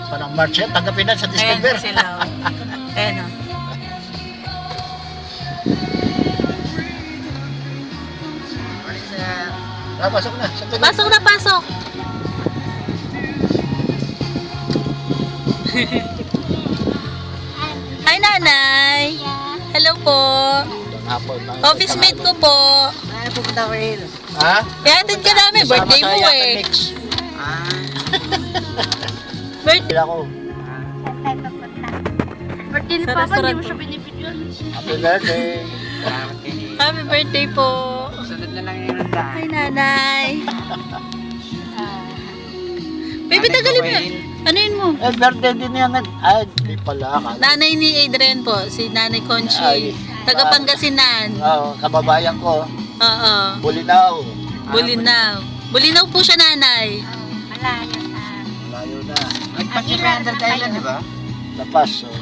Parang March yan, tanggapin na sa December. Ayan sila. Ayan o. Pasok na. Sa tuloy. Pasok na, pasok. Hi, nanay. Hello po. Office mate ko po. Ay, pupunta ko rin. Ha? Ihatid ka namin. Birthday mo eh. Mix. Birthday. Bila ko. Birthday ni Sa Papa, restaurant hindi mo siya po. binibigyan. Happy birthday. Happy birthday po. Sunod na lang yung randaan. Hi, nanay. Baby, tagalin mo yan. Ano yun mo? Eh, birthday din yan. Ay, di pala. Nanay ni Adrian po, si Nanay Ay. Conchi. Taga Pangasinan. Oo, kababayan ko. Oo. Bulinaw. Bulinaw. Bulinaw po siya, nanay. Malayo na. Malayo na. Nagpakipender tayo lang, di ba? Lapas. Oh.